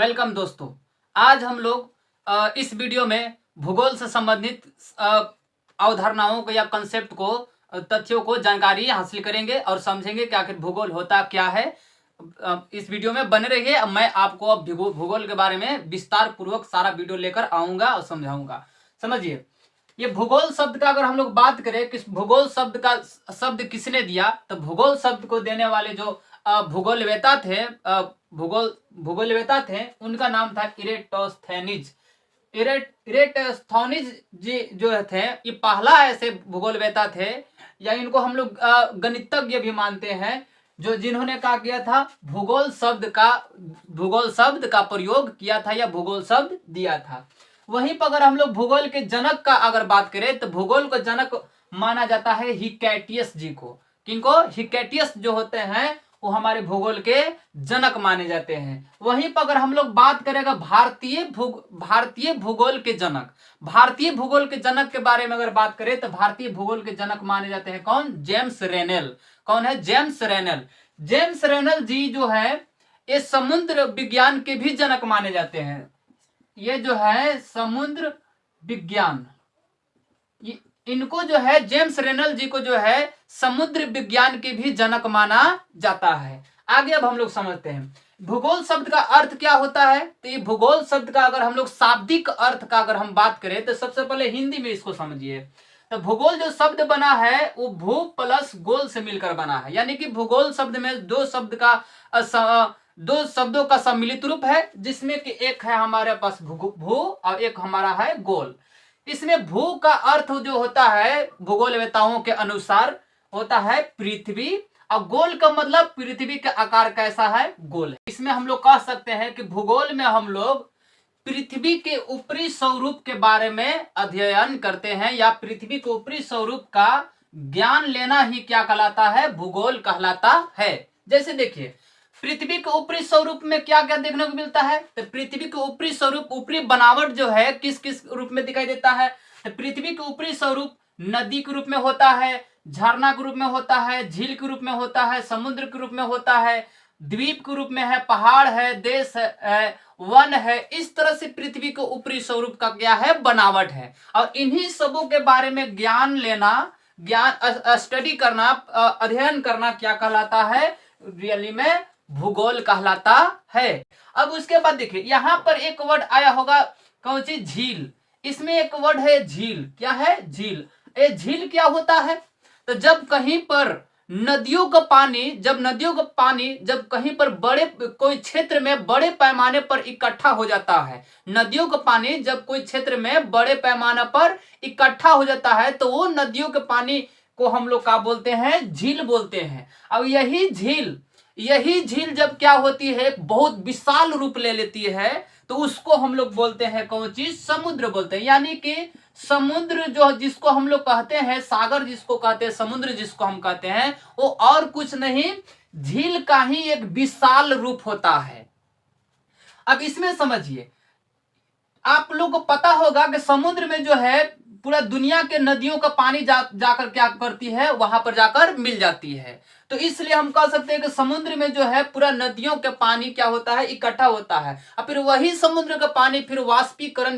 Welcome दोस्तों। आज हम लोग इस वीडियो में भूगोल से संबंधित अवधारणाओं को या कंसेप्ट को तथ्यों को जानकारी हासिल करेंगे और समझेंगे कि आखिर भूगोल होता क्या है। इस वीडियो में बने रहिए। अब मैं आपको अब भूगोल के बारे में विस्तार पूर्वक सारा वीडियो लेकर आऊंगा और समझाऊंगा। समझिए, ये भूगोल शब्द का अगर हम लोग बात करें कि भूगोल शब्द का शब्द किसने दिया, तो भूगोल शब्द को देने वाले जो भूगोलवेता थे भूगोलवेता थे उनका नाम था इरेटोस्थेनिज। इरेटोस्थेनिज जी जो थे, ये पहला ऐसे भूगोलवेता थे, या इनको हम लोग गणितज्ञ भी मानते हैं, जो जिन्होंने क्या किया था, भूगोल शब्द का प्रयोग किया था या भूगोल शब्द दिया था। वहीं पर अगर हम लोग भूगोल के जनक का अगर बात करें तो भूगोल को जनक माना जाता है हिकैटियस जी को। किनको? हिकैटियस जो होते हैं वो हमारे भूगोल के जनक माने जाते हैं। वहीं पर अगर हम लोग बात करेंगे भारतीय भूगोल के जनक, भारतीय भूगोल के जनक के बारे में अगर बात करें तो भारतीय भूगोल के जनक माने जाते हैं कौन? जेम्स रेनेल। कौन है? जेम्स रेनेल। जेम्स रेनेल जी जो है ये समुद्र विज्ञान के भी जनक माने जाते हैं। ये जो है समुद्र विज्ञान, इनको जो है जेम्स रेनल जी को जो है समुद्र विज्ञान के भी जनक माना जाता है। आगे अब हम लोग समझते हैं भूगोल शब्द का अर्थ क्या होता है। तो ये भूगोल शब्द का अगर हम लोग शाब्दिक अर्थ का अगर हम बात करें तो सबसे पहले हिंदी में इसको समझिए। तो भूगोल जो शब्द बना है वो भू प्लस गोल से मिलकर बना है, यानी कि भूगोल शब्द में दो शब्दों का सम्मिलित रूप है, जिसमें कि एक है हमारे पास भू और एक हमारा है गोल। इसमें भू का अर्थ जो होता है भूगोलवेताओं के अनुसार होता है पृथ्वी, और गोल का मतलब पृथ्वी का आकार कैसा है, गोल है। इसमें हम लोग कह सकते हैं कि भूगोल में हम लोग पृथ्वी के ऊपरी स्वरूप के बारे में अध्ययन करते हैं, या पृथ्वी के ऊपरी स्वरूप का ज्ञान लेना ही क्या कहलाता है? भूगोल कहलाता है। जैसे देखिए पृथ्वी के ऊपरी स्वरूप में क्या क्या देखने को मिलता है। तो पृथ्वी के ऊपरी स्वरूप, ऊपरी बनावट जो है किस किस रूप में दिखाई देता है। तो पृथ्वी के ऊपरी स्वरूप नदी के रूप में होता है, झरना के रूप में होता है, झील के रूप में होता है, समुद्र के रूप में होता है, द्वीप के रूप में है, पहाड़ है, देश है, वन है। इस तरह से पृथ्वी के ऊपरी स्वरूप का क्या है? बनावट है। और इन्हीं सबों के बारे में ज्ञान लेना, ज्ञान स्टडी करना, अध्ययन करना क्या कहलाता है? रियली में भूगोल कहलाता है। अब उसके बाद देखिए यहां पर एक वर्ड आया होगा, कौन सी? झील। इसमें एक वर्ड है झील। क्या है? झील। ये झील क्या होता है? तो जब कहीं पर नदियों का पानी जब कहीं पर बड़े कोई क्षेत्र में बड़े पैमाने पर इकट्ठा हो जाता है, नदियों का पानी जब कोई क्षेत्र में बड़े पैमाने पर इकट्ठा हो जाता है, तो वो नदियों के पानी को हम लोग क्या बोलते हैं? झील बोलते हैं। अब यही झील जब क्या होती है? बहुत विशाल रूप ले लेती है, तो उसको हम लोग बोलते हैं कौन चीज? समुद्र बोलते हैं। यानी कि समुद्र जो जिसको हम लोग कहते हैं, सागर जिसको कहते हैं, समुद्र जिसको हम कहते हैं, वो और कुछ नहीं, झील का ही एक विशाल रूप होता है। अब इसमें समझिए, आप लोग को पता होगा कि समुद्र में जो है पूरा दुनिया के नदियों का पानी जाकर क्या करती है? वहां पर जाकर मिल जाती है। तो इसलिए हम कह सकते हैं कि समुद्र में जो है पूरा नदियों के पानी क्या होता है? इकट्ठा होता है, और फिर वही समुद्र का पानी फिर वाष्पीकरण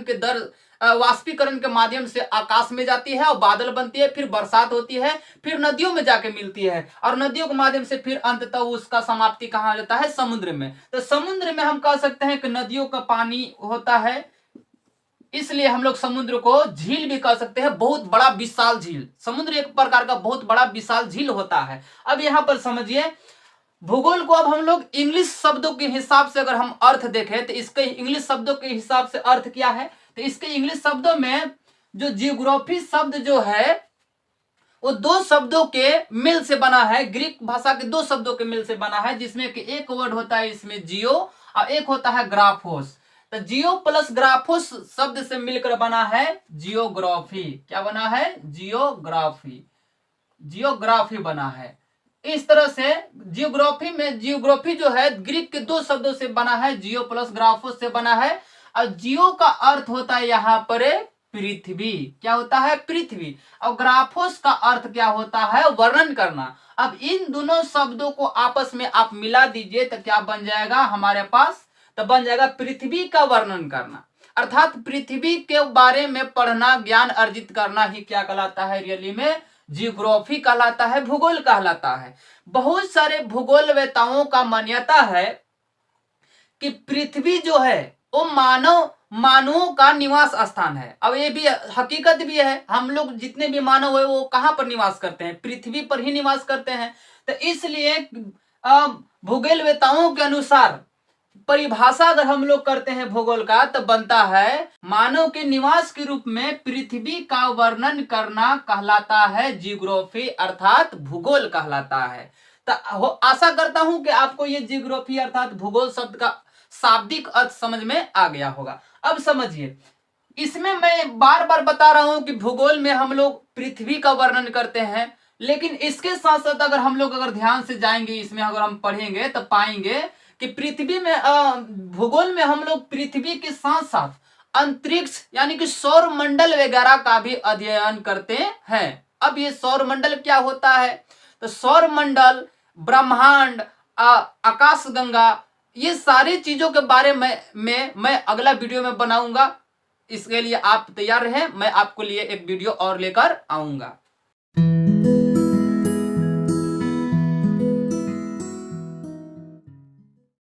के माध्यम से आकाश में जाती है और बादल बनती है, फिर बरसात होती है, फिर नदियों में जाके मिलती है, और नदियों के माध्यम से फिर अंततः उसका समाप्ति कहाँ जाता है? समुद्र में। तो समुद्र में हम कह सकते हैं कि नदियों का पानी होता है, इसलिए हम लोग समुद्र को झील भी कह सकते हैं। बहुत बड़ा विशाल झील, समुद्र एक प्रकार का बहुत बड़ा विशाल झील होता है। अब यहां पर समझिए भूगोल को अब हम लोग इंग्लिश शब्दों के हिसाब से अगर हम अर्थ देखें तो इसके इंग्लिश शब्दों के हिसाब से अर्थ क्या है? तो इसके इंग्लिश शब्दों में जो जियोग्राफी शब्द जो है वो दो शब्दों के मिल से बना है, ग्रीक भाषा के दो शब्दों के मिल से बना है, जिसमें कि एक वर्ड होता है इसमें जियो और एक होता है ग्राफोस। तो जियो प्लस ग्राफोस शब्द से मिलकर बना है जियोग्राफी। क्या बना है? जियोग्राफी बना है। इस तरह से जियोग्राफी जो है ग्रीक के दो शब्दों से बना है, जियो प्लस ग्राफोस से बना है, और जियो का अर्थ होता है यहां पर पृथ्वी। क्या होता है? पृथ्वी। और ग्राफोस का अर्थ क्या होता है? वर्णन करना। अब इन दोनों शब्दों को आपस में आप मिला दीजिए तो क्या बन जाएगा हमारे पास? तो बन जाएगा पृथ्वी का वर्णन करना, अर्थात पृथ्वी के बारे में पढ़ना, ज्ञान अर्जित करना ही क्या कहलाता है, रियली में जियोग्राफी कहलाता है, भूगोल कहलाता है। बहुत सारे भूगोलवेताओं का मान्यता है कि पृथ्वी जो है वो मानवों का निवास स्थान है। अब ये भी हकीकत भी है, हम लोग जितने भी मानव है वो कहां पर निवास करते हैं, पृथ्वी पर ही निवास करते हैं। तो इसलिए भूगोलवेताओं के अनुसार परिभाषा अगर हम लोग करते हैं भूगोल का, तो बनता है मानव के निवास के रूप में पृथ्वी का वर्णन करना कहलाता है जियोग्राफी, अर्थात भूगोल कहलाता है। तो आशा करता हूं कि आपको ये जियोग्राफी अर्थात भूगोल शब्द का शाब्दिक अर्थ समझ में आ गया होगा। अब समझिए, इसमें मैं बार बार बता रहा हूं कि भूगोल में हम लोग पृथ्वी का वर्णन करते हैं, लेकिन इसके साथ साथ अगर हम लोग अगर ध्यान से जाएंगे, इसमें अगर हम पढ़ेंगे तो पाएंगे कि पृथ्वी में भूगोल में हम लोग पृथ्वी के साथ साथ अंतरिक्ष यानी कि सौर मंडल वगैरह का भी अध्ययन करते हैं। अब ये सौर मंडल क्या होता है, तो सौर मंडल, ब्रह्मांड, आकाशगंगा, ये सारी चीजों के बारे में मैं अगला वीडियो में बनाऊंगा। इसके लिए आप तैयार रहें, मैं आपको लिए एक वीडियो और लेकर आऊंगा।